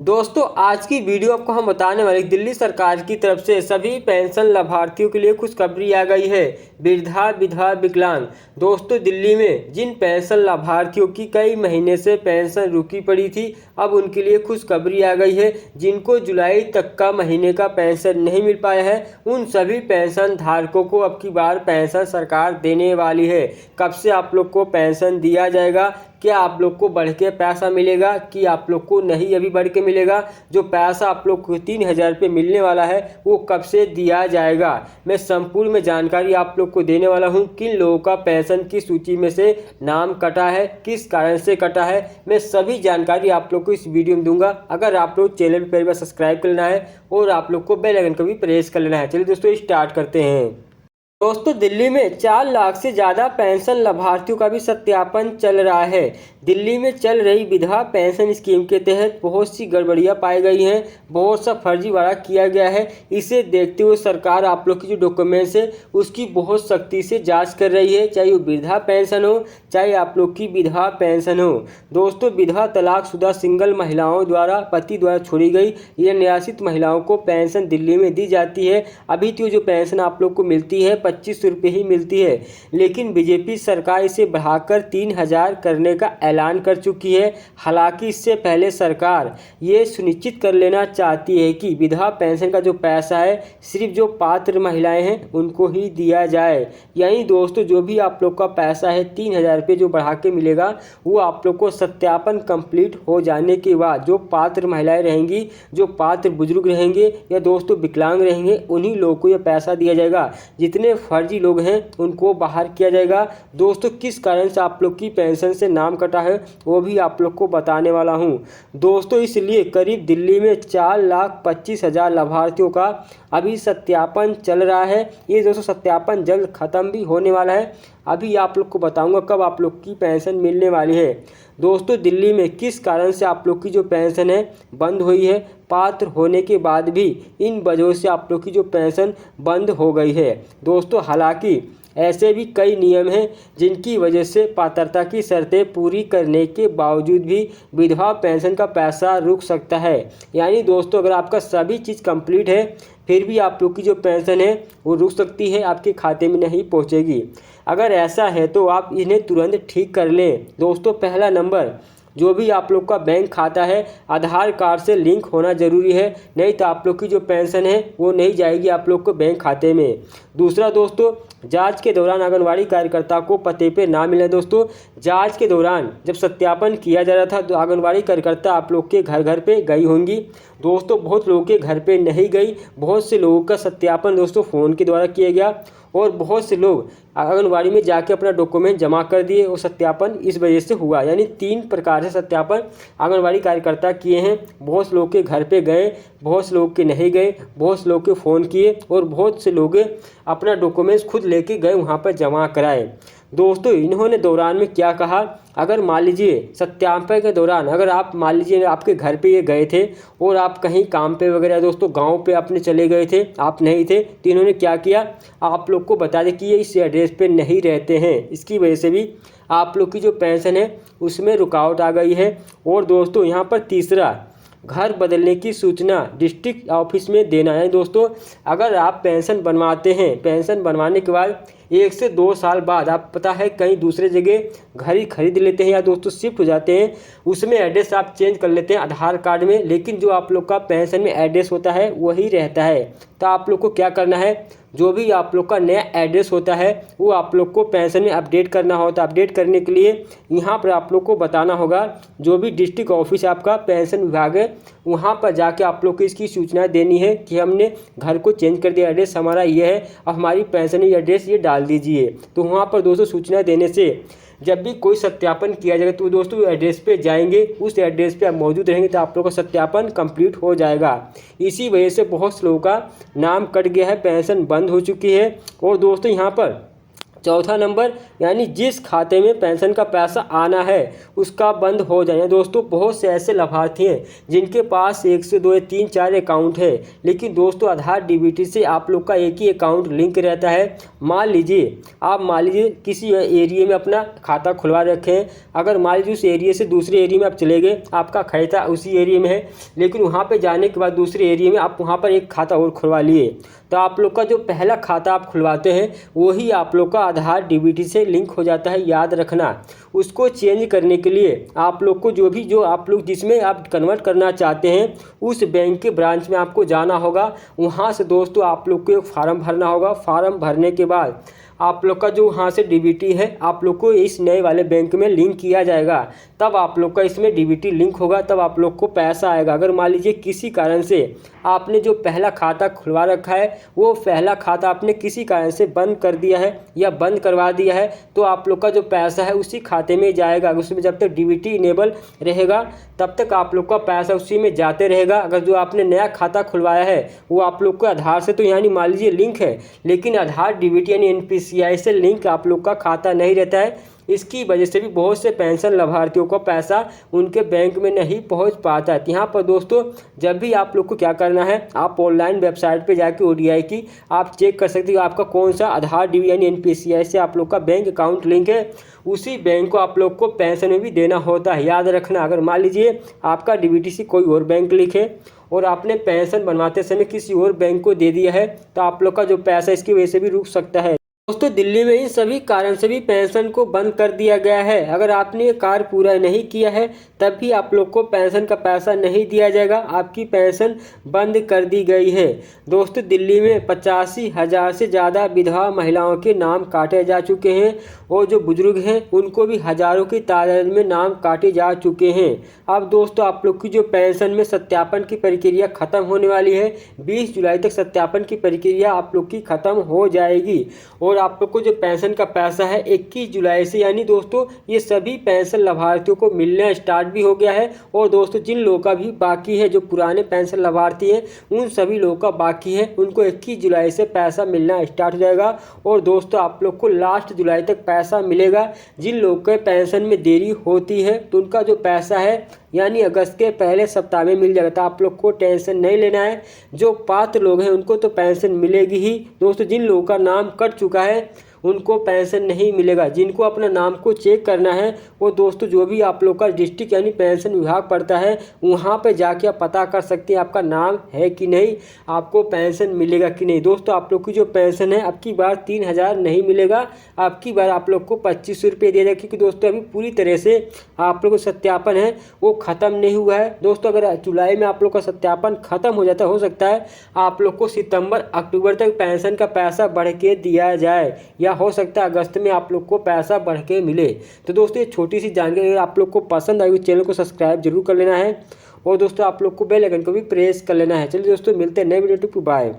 दोस्तों आज की वीडियो आपको हम बताने वाले दिल्ली सरकार की तरफ से सभी पेंशन लाभार्थियों के लिए खुशखबरी आ गई है। वृद्धा विधवा विकलांग दोस्तों, दिल्ली में जिन पेंशन लाभार्थियों की कई महीने से पेंशन रुकी पड़ी थी, अब उनके लिए खुशखबरी आ गई है। जिनको जुलाई तक का महीने का पेंशन नहीं मिल पाया है, उन सभी पेंशन धारकों को अब की बार पेंशन सरकार देने वाली है। कब से आप लोग को पेंशन दिया जाएगा, क्या आप लोग को बढ़ के पैसा मिलेगा कि आप लोग को नहीं अभी बढ़ के मिलेगा, जो पैसा आप लोग को 3,000 रुपये मिलने वाला है वो कब से दिया जाएगा, मैं संपूर्ण में जानकारी आप लोग को देने वाला हूं। किन लोगों का पेंशन की सूची में से नाम कटा है, किस कारण से कटा है, मैं सभी जानकारी आप लोग को इस वीडियो में दूंगा। अगर आप लोग चैनल पर पहली बार सब्सक्राइब कर लेना है और आप लोग को बेल आइकन को भी प्रेस कर लेना है। चलिए दोस्तों स्टार्ट करते हैं। दोस्तों दिल्ली में 4 लाख से ज़्यादा पेंशन लाभार्थियों का भी सत्यापन चल रहा है। दिल्ली में चल रही विधवा पेंशन स्कीम के तहत बहुत सी गड़बड़ियां पाई गई हैं, बहुत सा फर्जीवाड़ा किया गया है। इसे देखते हुए सरकार आप लोग की जो डॉक्यूमेंट्स है उसकी बहुत सख्ती से जांच कर रही है, चाहे वो वृद्धा पेंशन हो चाहे आप लोग की विधवा पेंशन हो। दोस्तों विधवा तलाकशुदा सिंगल महिलाओं द्वारा पति द्वारा छोड़ी गई या निराश्रित महिलाओं को पेंशन दिल्ली में दी जाती है। अभी तो जो पेंशन आप लोग को मिलती है 25 रुपये ही मिलती है, लेकिन बीजेपी सरकार इसे बढ़ाकर 3,000 करने का ऐलान कर चुकी है। हालांकि इससे पहले सरकार ये सुनिश्चित कर लेना चाहती है कि विधवा पेंशन का जो पैसा है सिर्फ जो पात्र महिलाएं हैं उनको ही दिया जाए। यानी दोस्तों जो भी आप लोग का पैसा है 3,000 रुपये जो बढ़ा के मिलेगा वो आप लोग को सत्यापन कंप्लीट हो जाने के बाद जो पात्र महिलाएं रहेंगी, जो पात्र बुजुर्ग रहेंगे या दोस्तों विकलांग रहेंगे, उन्हीं लोगों को यह पैसा दिया जाएगा। जितने फर्जी लोग हैं उनको बाहर किया जाएगा। दोस्तों किस कारण से आप लोग की पेंशन से नाम कटा है वो भी आप लोग को बताने वाला हूं। दोस्तों इसलिए करीब दिल्ली में 4,25,000 लाभार्थियों का अभी सत्यापन चल रहा है। ये दोस्तों सत्यापन जल्द ख़त्म भी होने वाला है। अभी आप लोग को बताऊंगा कब आप लोग की पेंशन मिलने वाली है। दोस्तों दिल्ली में किस कारण से आप लोग की जो पेंशन है बंद हुई है, पात्र होने के बाद भी इन वजहों से आप लोग की जो पेंशन बंद हो गई है। दोस्तों हालांकि ऐसे भी कई नियम हैं जिनकी वजह से पात्रता की शर्तें पूरी करने के बावजूद भी विधवा पेंशन का पैसा रुक सकता है। यानी दोस्तों अगर आपका सभी चीज़ कंप्लीट है फिर भी आप लोग की जो पेंशन है वो रुक सकती है, आपके खाते में नहीं पहुंचेगी। अगर ऐसा है तो आप इन्हें तुरंत ठीक कर लें। दोस्तों पहला नंबर, जो भी आप लोग का बैंक खाता है आधार कार्ड से लिंक होना ज़रूरी है, नहीं तो आप लोग की जो पेंशन है वो नहीं जाएगी आप लोग को बैंक खाते में। दूसरा दोस्तों, जांच के दौरान आंगनवाड़ी कार्यकर्ता को पते पे ना मिले। दोस्तों जांच के दौरान जब सत्यापन किया जा रहा था तो आंगनवाड़ी कार्यकर्ता आप लोग के घर घर पे गई होंगी। दोस्तों बहुत लोगों के घर पे नहीं गई, बहुत से लोगों का सत्यापन दोस्तों फ़ोन के द्वारा किया गया और बहुत से लोग आंगनवाड़ी में जाके अपना डॉक्यूमेंट जमा कर दिए और सत्यापन इस वजह से हुआ। यानी 3 प्रकार से सत्यापन आंगनवाड़ी कार्यकर्ता किए हैं। बहुत से लोग के घर पे गए, बहुत से लोग के नहीं गए, बहुत से लोग के फ़ोन किए और बहुत से लोग अपना डॉक्यूमेंट्स खुद लेके गए वहाँ पर जमा कराए। दोस्तों इन्होंने दौरान में क्या कहा, अगर मान लीजिए सत्यापन के दौरान अगर आप मान लीजिए आपके घर पे ये गए थे और आप कहीं काम पे वगैरह दोस्तों गांव पे अपने चले गए थे, आप नहीं थे, तो इन्होंने क्या किया, आप लोग को बता दें कि ये इस एड्रेस पे नहीं रहते हैं। इसकी वजह से भी आप लोग की जो पेंशन है उसमें रुकावट आ गई है। और दोस्तों यहाँ पर तीसरा, घर बदलने की सूचना डिस्ट्रिक्ट ऑफिस में देना है। दोस्तों अगर आप पेंशन बनवाते हैं, पेंशन बनवाने के बाद 1 से 2 साल बाद आप पता है कहीं दूसरे जगह घर ही खरीद लेते हैं या दोस्तों शिफ्ट हो जाते हैं, उसमें एड्रेस आप चेंज कर लेते हैं आधार कार्ड में, लेकिन जो आप लोग का पेंशन में एड्रेस होता है वही रहता है। तो आप लोग को क्या करना है, जो भी आप लोग का नया एड्रेस होता है वो आप लोग को पेंशन में अपडेट करना होता है। अपडेट करने के लिए यहाँ पर आप लोग को बताना होगा, जो भी डिस्ट्रिक्ट ऑफिस आपका पेंशन विभाग है वहाँ पर जाके आप लोग को इसकी सूचना देनी है कि हमने घर को चेंज कर दिया, एड्रेस हमारा ये है और हमारी पेंशन एड्रेस ये डाल दीजिए। तो वहाँ पर दोस्तों सूचना देने से जब भी कोई सत्यापन किया जाएगा तो दोस्तों एड्रेस पे जाएंगे, उस एड्रेस पे आप मौजूद रहेंगे तो आप लोगों का सत्यापन कंप्लीट हो जाएगा। इसी वजह से बहुत से लोगों का नाम कट गया है, पेंशन बंद हो चुकी है। और दोस्तों यहाँ पर चौथा नंबर यानी जिस खाते में पेंशन का पैसा आना है उसका बंद हो जाए। दोस्तों बहुत से ऐसे लाभार्थी हैं जिनके पास 1 से 2 या 3 4 अकाउंट है, लेकिन दोस्तों आधार डीबीटी से आप लोग का एक ही अकाउंट लिंक रहता है। मान लीजिए किसी एरिया में अपना खाता खुलवा रखे हैं, अगर मान लीजिए उस एरिया से दूसरे एरिया में आप चले गए, आपका खाता उसी एरिया में है, लेकिन वहाँ पर जाने के बाद दूसरे एरिया में आप वहाँ पर एक खाता और खुलवा लिए, तो आप लोग का जो पहला खाता आप खुलवाते हैं वही आप लोग का आधार डीबीटी से लिंक हो जाता है। याद रखना, उसको चेंज करने के लिए आप लोग को जो आप लोग जिसमें आप कन्वर्ट करना चाहते हैं उस बैंक के ब्रांच में आपको जाना होगा। वहाँ से दोस्तों आप लोग को एक फार्म भरना होगा। फार्म भरने के बाद आप लोग का जो वहाँ से डीबीटी है आप लोग को इस नए वाले बैंक में लिंक किया जाएगा, तब आप लोग का इसमें डीबीटी लिंक होगा, तब आप लोग को पैसा आएगा। अगर मान लीजिए किसी कारण से आपने जो पहला खाता खुलवा रखा है वो पहला खाता आपने किसी कारण से बंद कर दिया है या बंद करवा दिया है, तो आप लोग का जो पैसा है उसी खाते में जाएगा। उसमें जब तक डीबीटी इनेबल रहेगा तब तक आप लोग का पैसा उसी में जाते रहेगा। अगर जो आपने नया खाता खुलवाया है वो आप लोग को आधार से तो यानी मान लीजिए लिंक है, लेकिन आधार डीबीटी यानी एनपीसीआई से लिंक आप लोग का खाता नहीं रहता है। इसकी वजह से भी बहुत से पेंशन लाभार्थियों को पैसा उनके बैंक में नहीं पहुंच पाता है। यहाँ पर दोस्तों जब भी आप लोग को क्या करना है, आप ऑनलाइन वेबसाइट पे जाके ओडीआई की आप चेक कर सकते हो आपका कौन सा आधार डीबीटी यानी एनपीसीआई से आप लोग का बैंक अकाउंट लिंक है, उसी बैंक को आप लोग को पेंशन में भी देना होता है। याद रखना, अगर मान लीजिए आपका डीबीटी से कोई और बैंक लिंक है और आपने पेंशन बनवाते समय किसी और बैंक को दे दिया है तो आप लोग का जो पैसा इसकी वजह से भी रुक सकता है। दोस्तों दिल्ली में इन सभी कारण से भी पेंशन को बंद कर दिया गया है। अगर आपने ये कार्य पूरा नहीं किया है तब भी आप लोग को पेंशन का पैसा नहीं दिया जाएगा, आपकी पेंशन बंद कर दी गई है। दोस्तों दिल्ली में 85,000 से ज़्यादा विधवा महिलाओं के नाम काटे जा चुके हैं और जो बुजुर्ग हैं उनको भी हज़ारों की तादाद में नाम काटे जा चुके हैं। अब दोस्तों आप लोग की जो पेंशन में सत्यापन की प्रक्रिया ख़त्म होने वाली है। 20 जुलाई तक सत्यापन की प्रक्रिया आप लोग की ख़त्म हो जाएगी और आप लोग को जो पेंशन का पैसा है 21 जुलाई से यानी दोस्तों ये सभी पेंशन लाभार्थियों को मिलना स्टार्ट भी हो गया है। और दोस्तों जिन लोगों का भी बाकी है, जो पुराने पेंशन लाभार्थी हैं उन सभी लोगों का बाकी है, उनको 21 जुलाई से पैसा मिलना स्टार्ट हो जाएगा। और दोस्तों आप लोग को लास्ट जुलाई तक पैसा मिलेगा। जिन लोग के पेंशन में देरी होती है तो उनका जो पैसा है यानी अगस्त के पहले सप्ताह में मिल जाएगा, तो आप लोग को टेंशन नहीं लेना है। जो पात्र लोग हैं उनको तो पेंशन मिलेगी ही। दोस्तों जिन लोगों का नाम कट चुका है उनको पेंशन नहीं मिलेगा। जिनको अपना नाम को चेक करना है वो दोस्तों जो भी आप लोग का डिस्ट्रिक्ट यानी पेंशन विभाग पड़ता है वहाँ पे जाके आप पता कर सकते हैं आपका नाम है कि नहीं, आपको पेंशन मिलेगा कि नहीं। दोस्तों आप लोग की जो पेंशन है अब की बार 3,000 नहीं मिलेगा, अब की बार आप लोग को 2500 रुपये दे जाएगा, क्योंकि दोस्तों अभी पूरी तरह से आप लोग को सत्यापन है वो ख़त्म नहीं हुआ है। दोस्तों अगर जुलाई में आप लोग का सत्यापन ख़त्म हो जाता हो सकता है आप लोग को सितंबर अक्टूबर तक पेंशन का पैसा बढ़ के दिया जाए, या हो सकता है अगस्त में आप लोग को पैसा बढ़ के मिले। तो दोस्तों ये छोटी सी जानकारी अगर आप लोग को पसंद आई तो चैनल को सब्सक्राइब जरूर कर लेना है और दोस्तों आप लोग को बेल आइकन को भी प्रेस कर लेना है। चलिए दोस्तों मिलते हैं नए वीडियो, बाय।